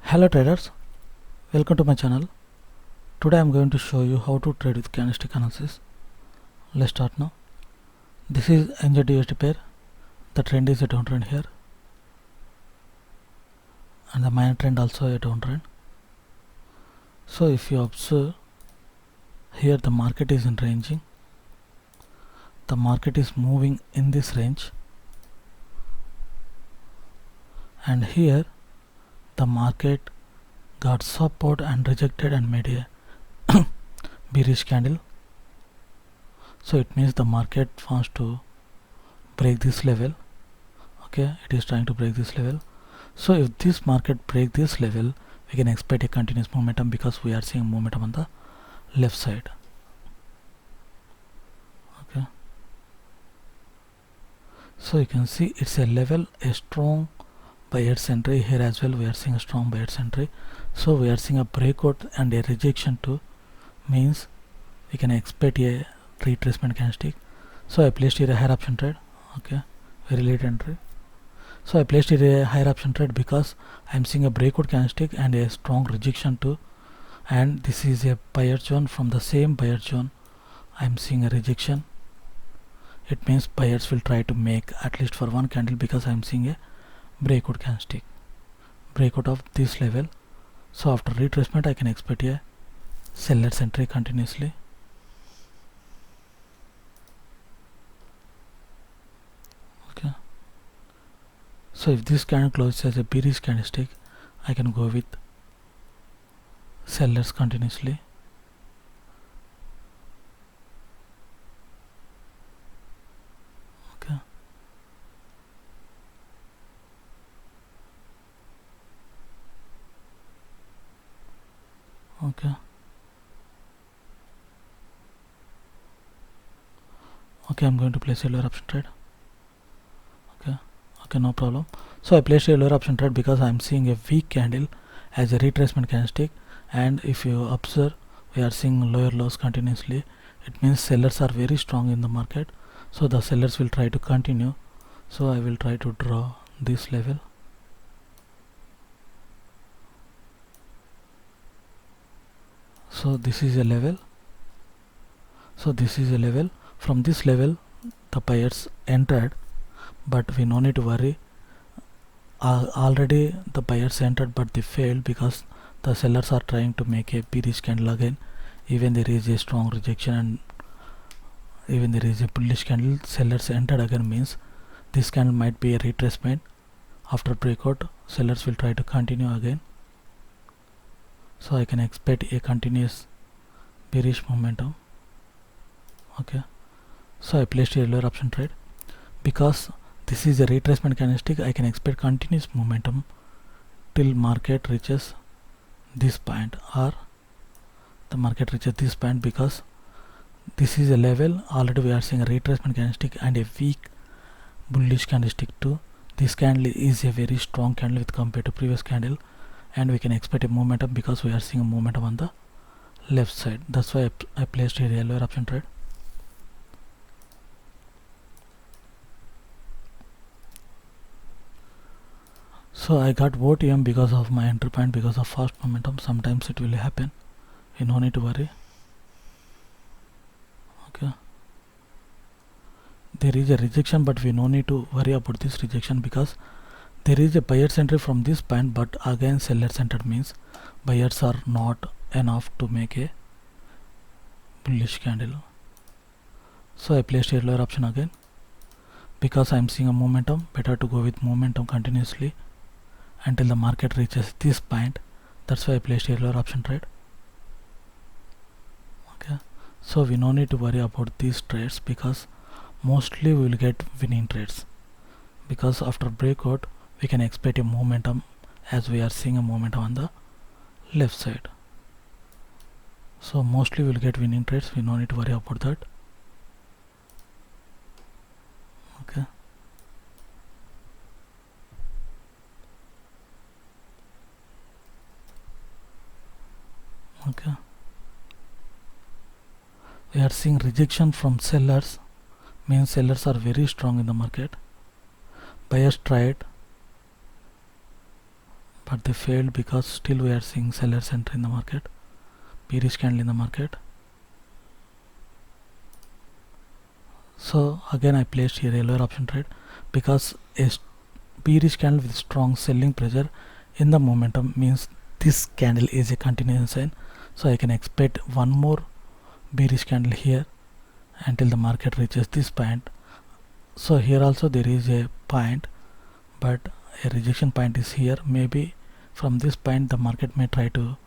Hello traders, welcome to my channel. Today I am going to show you how to trade with candlestick analysis. Let's start now. This is NZD-USD pair. The trend is a downtrend here, and the minor trend also a downtrend. So if you observe here, the market is in ranging. The market is moving in this range, and here the market got support and rejected and made a bearish candle. So it means the market wants to break this level. Okay, it is trying to break this level. So if this market break this level, we can expect a continuous momentum because we are seeing momentum on the left side. Okay, so you can see it's a level, a strong buyer's entry. Here as well we are seeing a strong buyer's entry. So we are seeing a breakout and a rejection too, means we can expect a retracement candlestick. So I placed here a higher option trade. Okay, very late entry. So I placed here a higher option trade because I am seeing a breakout candlestick and a strong rejection too, and this is a buyer zone. From the same buyer zone I am seeing a rejection. It means buyers will try to make at least for one candle because I am seeing a breakout candlestick, breakout of this level. So after retracement I can expect a seller's entry continuously. Okay, so if this candle closes as a bearish candlestick, I can go with sellers continuously. Okay, okay, okay, I'm going to place a lower option trade. Okay, no problem. So I placed a lower option trade because I'm seeing a weak candle as a retracement candlestick, and if you observe, we are seeing lower lows continuously. It means sellers are very strong in the market, so the sellers will try to continue. So I will try to draw this level. So this is a level. So this is a level. From this level the buyers entered, but we no need to worry. Already the buyers entered but they failed because the sellers are trying to make a bearish candle again. Even there is a strong rejection and even there is a bullish candle, sellers entered again, means this candle might be a retracement. After breakout sellers will try to continue again, so I can expect a continuous bearish momentum. Okay, so I placed a lower option trade because this is a retracement candlestick. I can expect continuous momentum till market reaches this point, or the market reaches this point, because this is a level. Already we are seeing a retracement candlestick and a weak bullish candlestick too. This candle is a very strong candle with compared to previous candle, and we can expect a momentum because we are seeing a momentum on the left side. That's why I placed here a lower option trade. So I got OTM because of my entry point, because of fast momentum. Sometimes it will happen, you no need to worry. Okay, there is a rejection, but we no need to worry about this rejection because there is a buyer's entry from this point, but again seller's entered, means buyers are not enough to make a bullish candle. So I placed a lower option again because I am seeing a momentum. Better to go with momentum continuously until the market reaches this point. That's why I placed a lower option trade. Okay, so we no need to worry about these trades because mostly we will get winning trades, because after breakout we can expect a momentum, as we are seeing a momentum on the left side. So mostly we will get winning trades, we no need to worry about that. Okay, okay, we are seeing rejection from sellers, means sellers are very strong in the market. Buyers tried, but they failed because still we are seeing sellers entry in the market, bearish candle in the market. So again I placed here a lower option trade because a bearish candle with strong selling pressure in the momentum means this candle is a continuation sign, so I can expect one more bearish candle here until the market reaches this point. So here also there is a point, but a rejection point is here. Maybe from this point the market may try to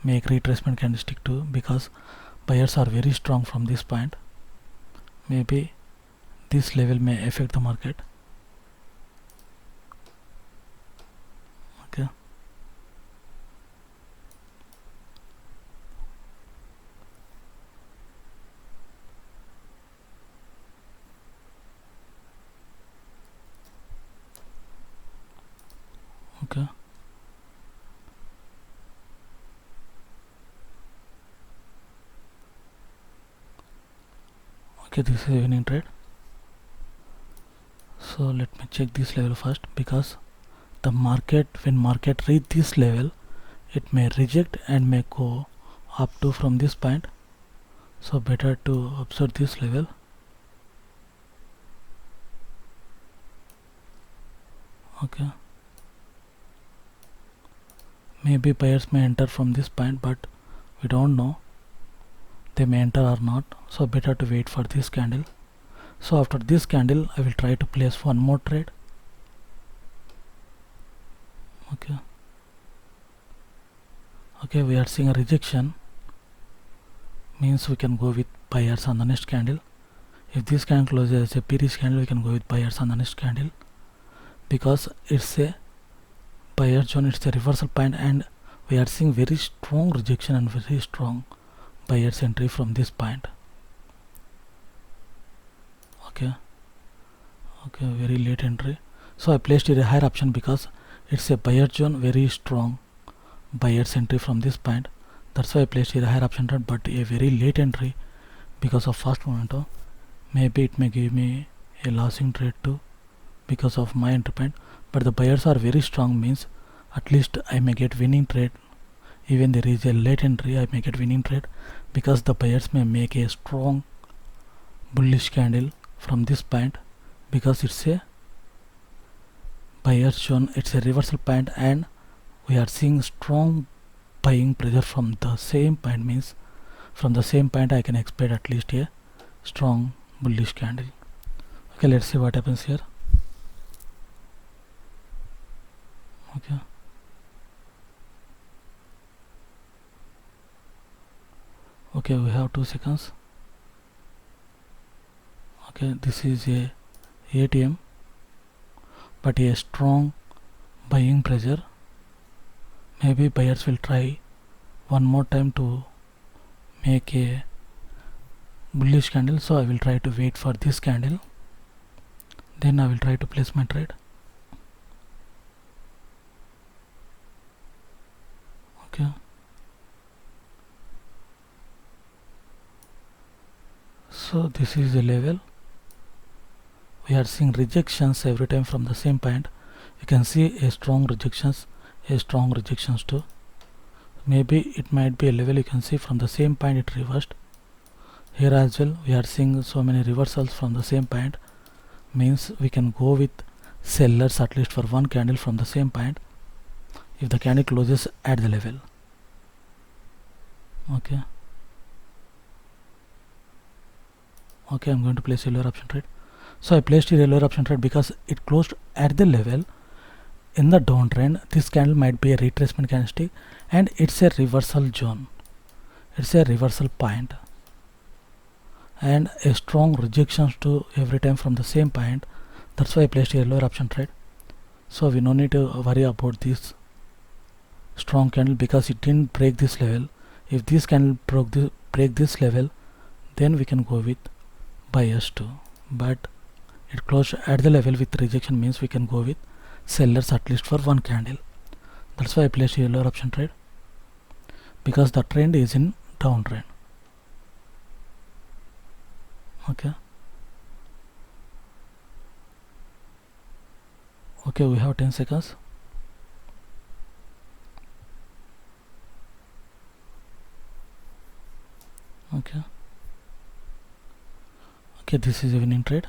make retracement candlestick too, because buyers are very strong from this point. Maybe this level may affect the market. Okay. Okay. Okay, this is evening trade. So let me check this level first, because the market, when market reach this level, it may reject and may go up to from this point. So better to observe this level. Okay. Maybe buyers may enter from this point, but we don't know they may enter or not, so better to wait for this candle. So after this candle I will try to place one more trade. Okay, we are seeing a rejection, means we can go with buyers on the next candle. If this candle closes as a bearish candle, we can go with buyers on the next candle, because it's a buyer zone, it's a reversal point, and we are seeing very strong rejection and very strong buyers entry from this point. Okay, very late entry. So I placed here a higher option because it's a buyer zone, very strong buyers entry from this point. That's why I placed here a higher option trade, but a very late entry because of fast momentum. Maybe it may give me a losing trade too because of my entry point, but the buyers are very strong, means at least I may get winning trade. Even there is a late entry, I may get winning trade, because the buyers may make a strong bullish candle from this point, because it's a buyer zone, it's a reversal point, and we are seeing strong buying pressure from the same point, means from the same point I can expect at least a strong bullish candle. Okay, let's see what happens here. Okay, we have 2 seconds. Okay, this is a ATM, but a strong buying pressure. Maybe buyers will try one more time to make a bullish candle, so I will try to wait for this candle, then I will try to place my trade. Okay, so this is the level. We are seeing rejections every time from the same point. You can see a strong rejections too. Maybe it might be a level. You can see from the same point it reversed. Here as well we are seeing so many reversals from the same point, means we can go with sellers at least for one candle from the same point if the candle closes at the level. Okay, I'm going to place a lower option trade. So I placed a lower option trade because it closed at the level. In the downtrend, this candle might be a retracement candlestick, and it's a reversal zone, it's a reversal point, and a strong rejections to every time from the same point. That's why I placed a lower option trade. So we no need to worry about this strong candle because it didn't break this level. If this candle break this level, then we can go with buyers too, but it closed at the level with rejection, means we can go with sellers at least for one candle. That's why I placed a lower option trade, because the trend is in downtrend. Okay, we have 10 seconds. Okay, this is a winning trade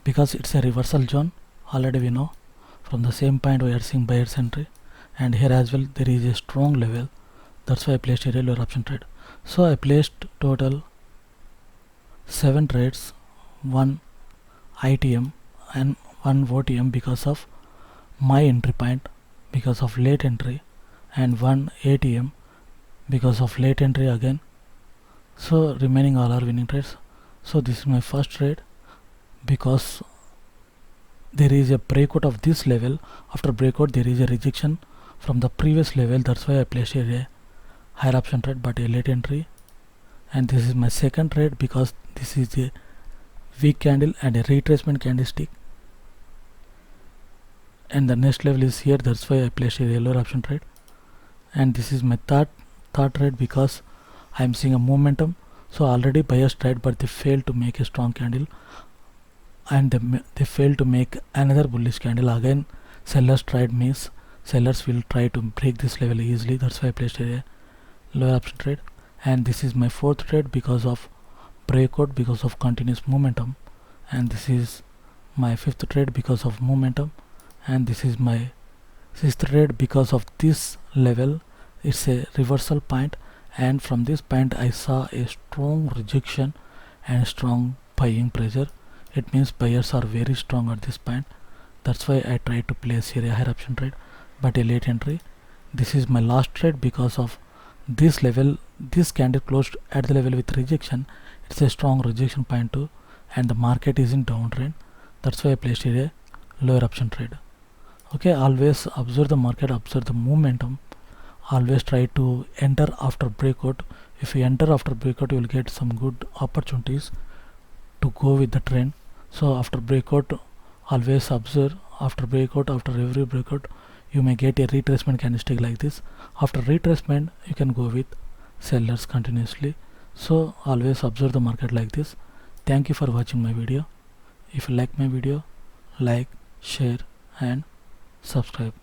because it's a reversal zone. Already we know from the same point we are seeing buyer's entry, and here as well there is a strong level. That's why I placed a lower option trade. So I placed total 7 trades, 1 ITM and 1 OTM because of my entry point, because of late entry, and 1 ATM because of late entry again. So remaining all are winning trades. So this is my first trade because there is a breakout of this level. After breakout there is a rejection from the previous level. That's why I placed a higher option trade but a late entry. And this is my second trade because this is a weak candle and a retracement candlestick, and the next level is here. That's why I placed a lower option trade. And this is my third trade because I am seeing a momentum. So already buyers tried but they failed to make a strong candle, and they failed to make another bullish candle. Again sellers tried, means sellers will try to break this level easily. That's why I placed a lower option trade. And this is my fourth trade because of breakout, because of continuous momentum. And this is my fifth trade because of momentum. And this is my sixth trade because of this level. It's a reversal point, and from this point I saw a strong rejection and strong buying pressure. It means buyers are very strong at this point. That's why I tried to place here a higher option trade but a late entry. This is my last trade because of this level. This candle closed at the level with rejection. It's a strong rejection point too, and the market is in downtrend. That's why I placed here a lower option trade. Okay, always observe the market, observe the momentum. Always try to enter after breakout. If you enter after breakout, you will get some good opportunities to go with the trend. So after breakout, always observe. After breakout, after every breakout, you may get a retracement candlestick like this. After retracement, you can go with sellers continuously. So always observe the market like this. Thank you for watching my video. If you like my video, like, share and subscribe.